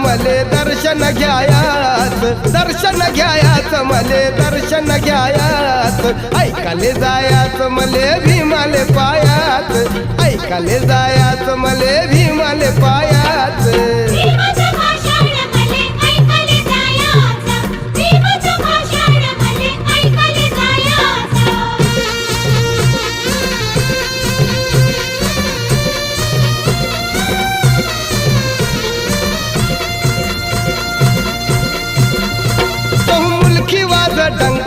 मले दर्शन घ्यायाच, दर्शन घ्यायाच मले दर्शन घ्यायाच, ऐकाले जायाच मले भीमाले पायाच, ऐकाले जायाच मले भीमाले पायाच। मुलखी वाज डंग